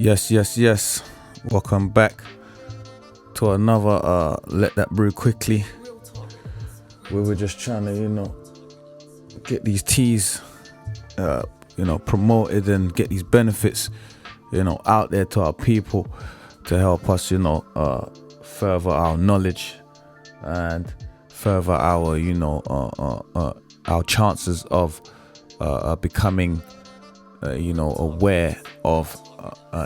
Yes. Welcome back to another Let That Brew quickly. We were just trying to, get these teas, promoted and get these benefits, out there to our people to help us, further our knowledge and further our, our chances of becoming, aware of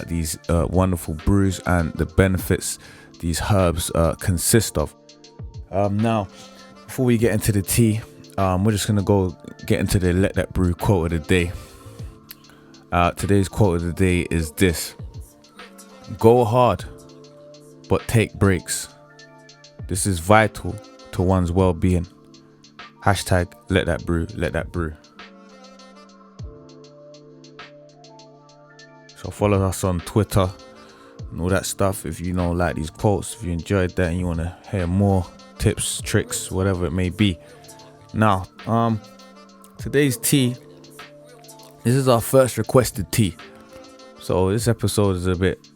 these wonderful brews and the benefits these herbs consist of. Now, before we get into the tea, we're just gonna go get into the Let That Brew quote of the day. Today's quote of the day is this: "Go hard, but take breaks. This is vital to one's well-being." Hashtag Let That Brew, Let That Brew. So follow us on Twitter and all that stuff if you like these quotes, if you enjoyed that and you want to hear more tips, tricks, whatever it may be. Now, today's tea, this is our first requested tea. So this episode is a bit,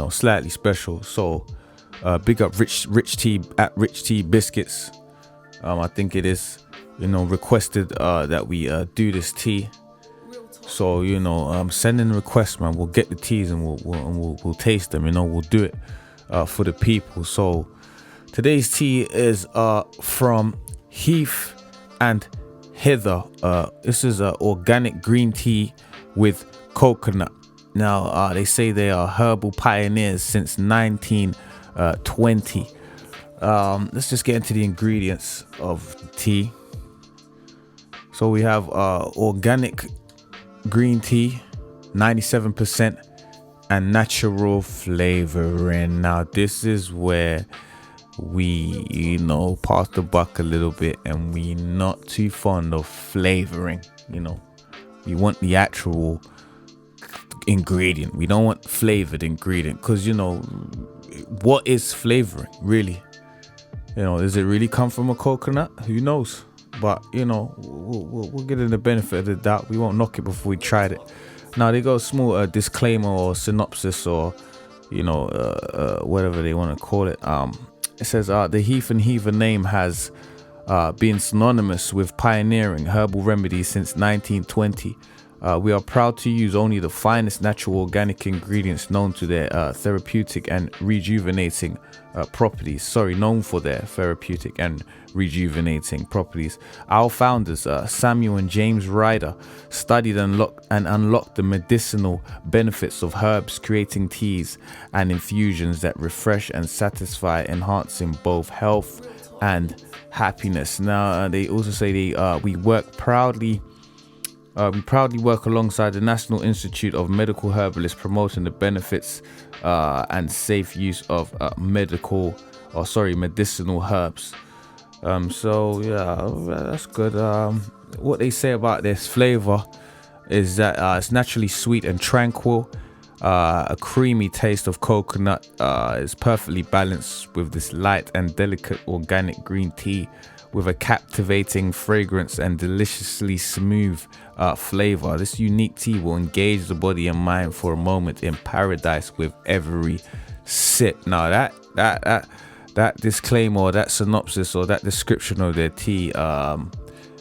slightly special. So big up Rich Tea at Rich Tea Biscuits. I think it is, requested that we do this tea. So send in requests, man. We'll get the teas and we'll taste them. We'll do it for the people. So today's tea is from Heath and Heather. This is organic green tea with coconut. Now they say they are herbal pioneers since 1920. Let's just get into the ingredients of the tea. So we have organic green tea, 97%, and natural flavoring. Now this is where we pass the buck a little bit, and we not too fond of flavoring. We want the actual ingredient. We don't want flavored ingredient, because what is flavoring really? Does it really come from a coconut? Who knows? But we'll get in the benefit of the doubt. We won't knock it before we tried it. Now they got a small disclaimer or synopsis, or whatever they want to call it. It says the Heath and Heather name has been synonymous with pioneering herbal remedies since 1920. We are proud to use only the finest natural organic ingredients known for their therapeutic and rejuvenating properties. Our founders, Samuel and James Ryder, studied and unlocked the medicinal benefits of herbs, creating teas and infusions that refresh and satisfy, enhancing both health and happiness. Now, they also say we proudly work alongside the National Institute of Medical Herbalists, promoting the benefits and safe use of medicinal herbs. So yeah, that's good. What they say about this flavor is that it's naturally sweet and tranquil. A creamy taste of coconut is perfectly balanced with this light and delicate organic green tea, with a captivating fragrance and deliciously smooth flavor. This unique tea will engage the body and mind for a moment in paradise with every sip. Now that disclaimer, or that synopsis, or that description of their tea,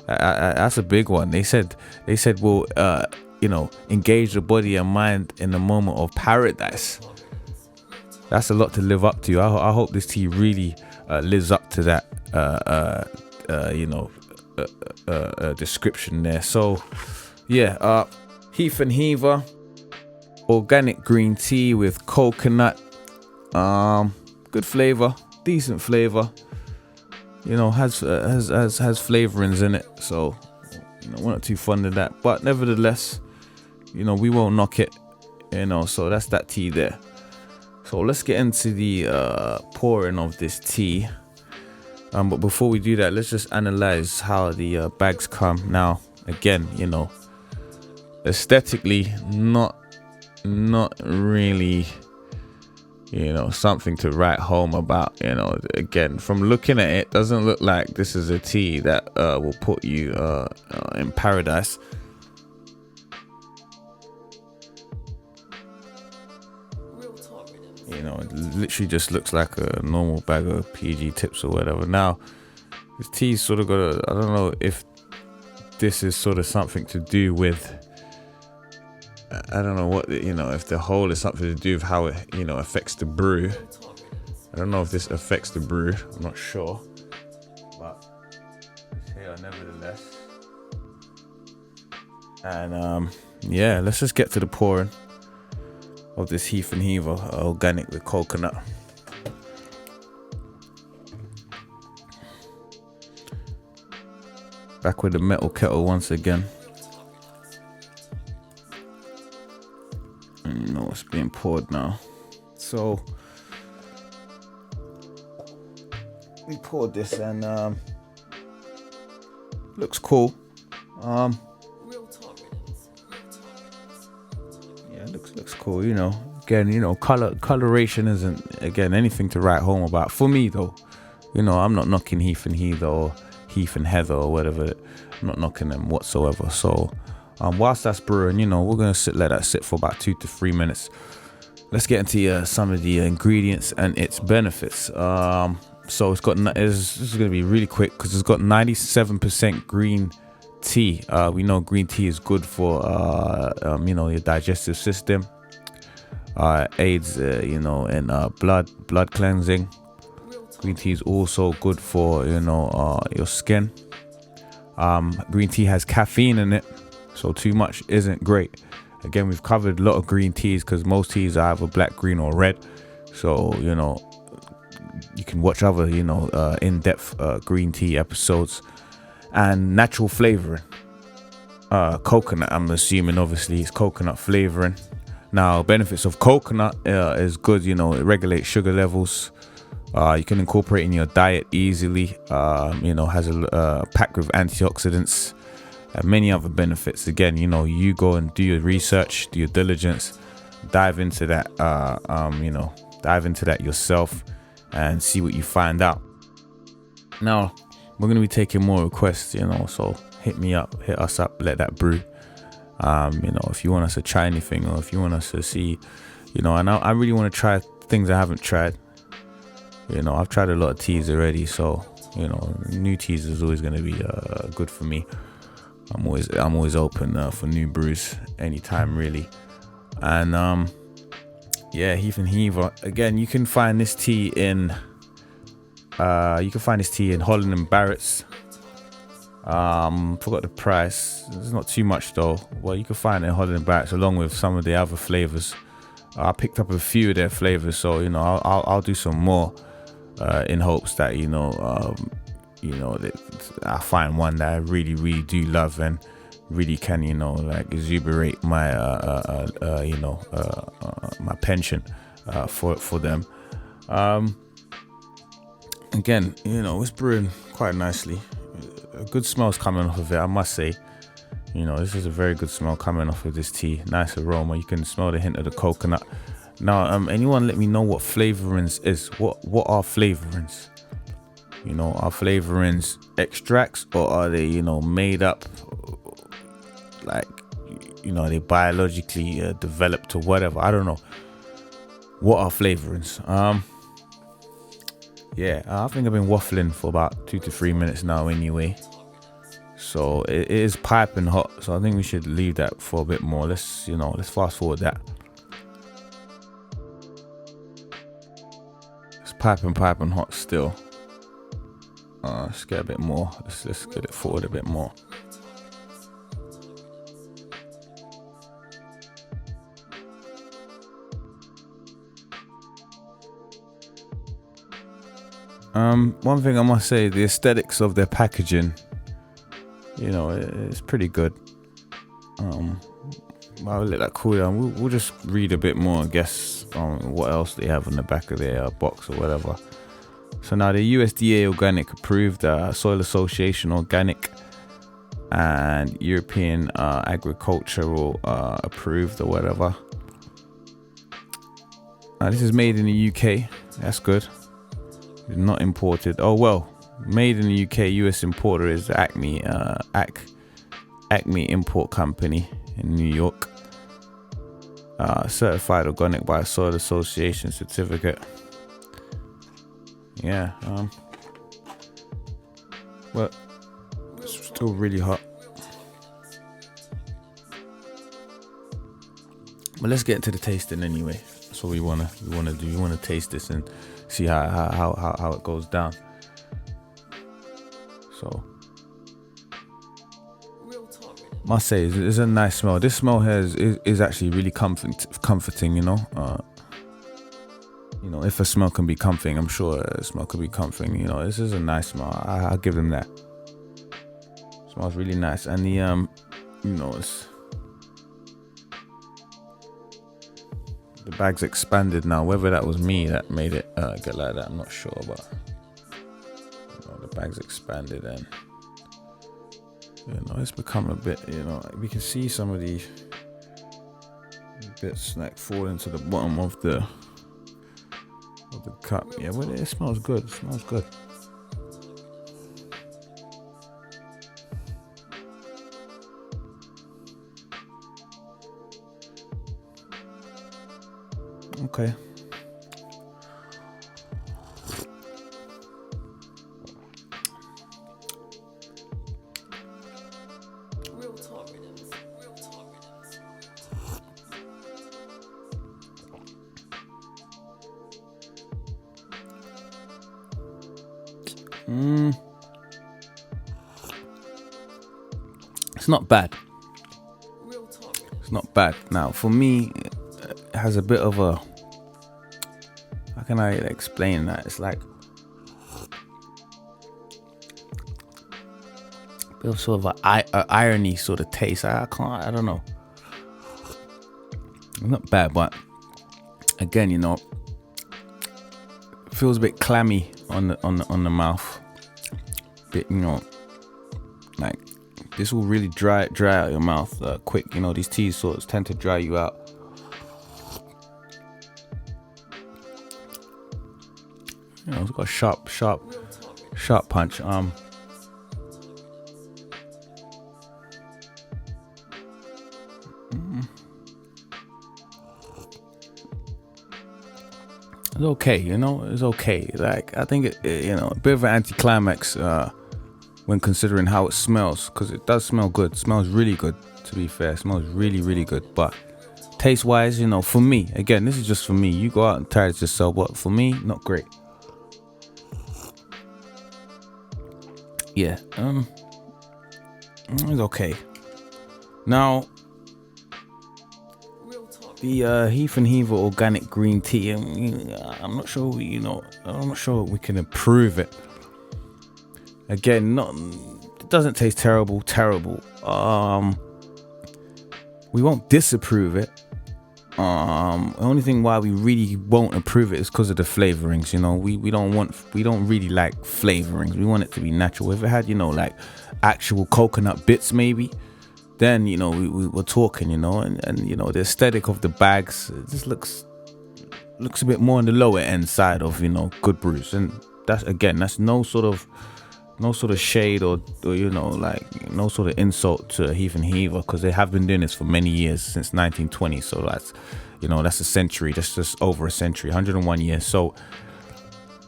that's a big one. They said we'll engage the body and mind in a moment of paradise. That's a lot to live up to. I hope this tea really lives up to that description there. So yeah, Heath and Heather organic green tea with coconut, good flavor, decent flavor, has flavorings in it, so we're not too fond of that, but nevertheless, we won't knock it, so that's that tea there. So let's get into the pouring of this tea. But before we do that, let's just analyze how the bags come. Now, again, aesthetically, not really, something to write home about. Again, from looking at it, doesn't look like this is a tea that will put you in paradise. You know, it literally just looks like a normal bag of PG tips or whatever. Now, this tea's sort of got a, I don't know if this is sort of something to do with, I don't know what, you know, if the whole is something to do with how it, you know, affects the brew. I don't know if this affects the brew, I'm not sure. But it's here nevertheless. And yeah, let's just get to the pouring of this Heath Heather organic with coconut. Back with the metal kettle once again. And you know what's being poured now. So we poured this and looks cool. Yeah, looks cool, you know. Again, you know, coloration isn't again anything to write home about. For me though, you know, I'm not knocking Heath Heather or Heath Heather or whatever. I'm not knocking them whatsoever. So whilst that's brewing, you know, we're gonna let that sit for about 2 to 3 minutes. Let's get into some of the ingredients and its benefits. So it's got, this is gonna be really quick because it's got 97% green tea. We know green tea is good for you know, your digestive system. Aids you know, in blood cleansing. Green tea is also good for, you know, your skin. Green tea has caffeine in it, so too much isn't great. Again, we've covered a lot of green teas because most teas are either black, green, or red. So, you know, you can watch other, you know, in-depth green tea episodes. And natural flavoring. Coconut, I'm assuming, obviously, it's coconut flavoring. Now, benefits of coconut is good, you know, it regulates sugar levels. You can incorporate in your diet easily. You know, has a packed with antioxidants and many other benefits. Again, you know, you go and do your research, do your diligence, dive into that, you know, dive into that yourself and see what you find out. Now, we're going to be taking more requests, you know, so hit us up, Let That Brew. You know, if you want us to try anything or if you want us to see, you know, and I really want to try things I haven't tried. You know, I've tried a lot of teas already, so, you know, new teas is always going to be good for me. I'm always open for new brews anytime, really. And yeah, Heath Heather. Again, you can find this tea in Holland and Barrett's. Forgot the price. It's not too much though. Well, you can find it in Holland and Barrett's along with some of the other flavors. I picked up a few of their flavors, so you know I'll do some more in hopes that you know I find one that I really do love and really can, you know, like exuberate my my penchant for them. Again, you know, it's brewing quite nicely. A good smell's coming off of it, I must say. You know, this is a very good smell coming off of this tea. Nice aroma. You can smell the hint of the coconut. Now, anyone let me know what flavorings is. What are flavorings? You know, are flavorings extracts or are they, you know, made up, like, you know, are they biologically developed or whatever? I don't know. What are flavorings? Yeah, I think I've been waffling for about 2 to 3 minutes now anyway. So it is piping hot. So I think we should leave that for a bit more. Let's fast forward that. It's piping hot still. Let's get a bit more. Let's get it forward a bit more. One thing I must say, the aesthetics of their packaging, you know, it's pretty good. I'll let that cool down. We'll just read a bit more, I guess, on what else they have on the back of their box or whatever. So now the USDA organic approved, Soil Association organic, and European agricultural approved or whatever. This is made in the UK. That's good. Not imported. Oh well, made in the UK. US importer is Acme Import Company in New York. certified organic by Soil Association certificate. Yeah, well, it's still really hot. But let's get into the tasting anyway. That's what we wanna do. We wanna taste this and see how it goes down. So, must say, it's a nice smell. This smell here is actually really comforting. You know, if a smell can be comforting, I'm sure a smell could be comforting. You know, this is a nice smell. I'll give them that. It smells really nice, and the it's. The bag's expanded now. Whether that was me that made it get like that, I'm not sure. But the bag's expanded and it's become a bit. We can see some of the bits like falling to the bottom of the cup. Yeah, well, it smells good. It smells good. Okay. It's not bad. It's not bad. Now, for me, it has a bit of a. How can I explain that? It's like a bit of sort of a irony sort of taste. I don't know. It's not bad, but again, it feels a bit clammy on the mouth. Bit, like this will really dry out your mouth quick. These tea sorts tend to dry you out. It's got a sharp punch. It's okay, it's okay. Like, I think it a bit of an anticlimax when considering how it smells, because it does smell good. It smells really good, to be fair. It smells really, really good. But taste wise, for me, again, this is just for me. You go out and try it yourself, but for me, not great. Yeah, it's okay. Now, the Heath Heather organic green tea. I'm not sure. I'm not sure we can improve it. Again, it doesn't taste terrible. We won't disapprove it. The only thing why we really won't approve it is because of the flavorings. We don't really like flavorings. We want it to be natural. If it had, like actual coconut bits, maybe, then we're talking. And the aesthetic of the bags, it just looks a bit more on the lower end side of good brews, and that's no sort of shade or like no sort of insult to Heath Heather, because they have been doing this for many years, since 1920. So that's a century. That's just over a century, 101 years. So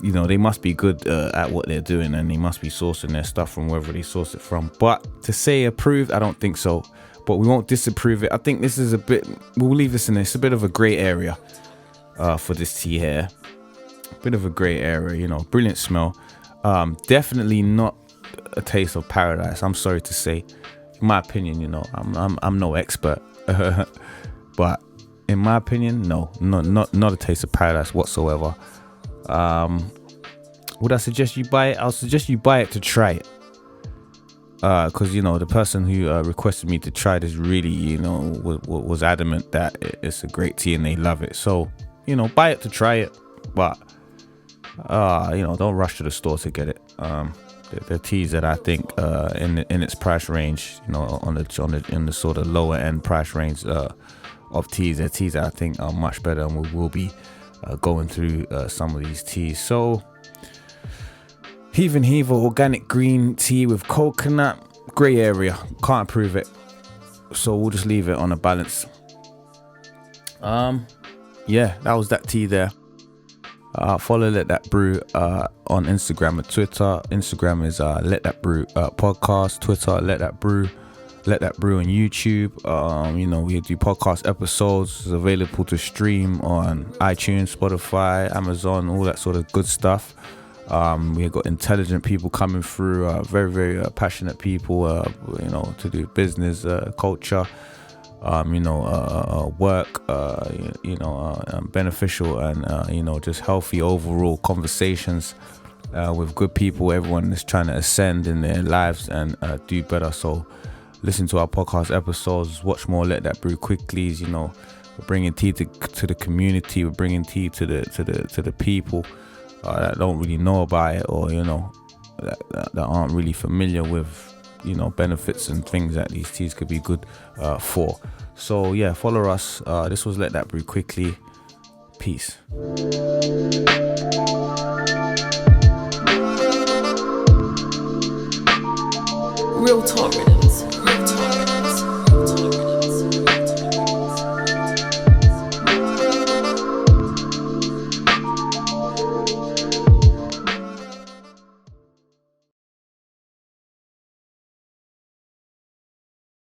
they must be good at what they're doing, and they must be sourcing their stuff from wherever they source it from. But to say approved, I don't think so. But we won't disapprove it. I think this is we'll leave this in this. It's a bit of a grey area for this tea here. A bit of a grey area, brilliant smell. Definitely not a taste of paradise. I'm sorry to say, in my opinion, I'm no expert, but in my opinion, no, not a taste of paradise whatsoever. Would I suggest you buy it? I'll suggest you buy it to try it, because the person who requested me to try this really, was adamant that it's a great tea and they love it. So buy it to try it, but don't rush to the store to get it. The teas that I think in its price range, on the sort of lower end price range of teas, the teas that I think are much better, and we will be going through some of these teas. So Heath Heather organic green tea with coconut, grey area, can't approve it, so we'll just leave it on a balance. Yeah, that was that tea there. Follow Let That Brew on Instagram and Twitter. Instagram is Let That Brew podcast. Twitter, Let That Brew. Let That Brew on YouTube. We do podcast episodes. It's available to stream on iTunes, Spotify, Amazon, all that sort of good stuff. We've got intelligent people coming through, very, very passionate people, to do business, culture, work, beneficial and, just healthy overall conversations with good people. Everyone is trying to ascend in their lives and do better. So listen to our podcast episodes, watch more Let That Brew quickly. We're bringing tea to the community. We're bringing tea to the people that don't really know about it, or that aren't really familiar with benefits and things that these teas could be good for. So yeah, follow us. This was Let That Brew quickly. Peace.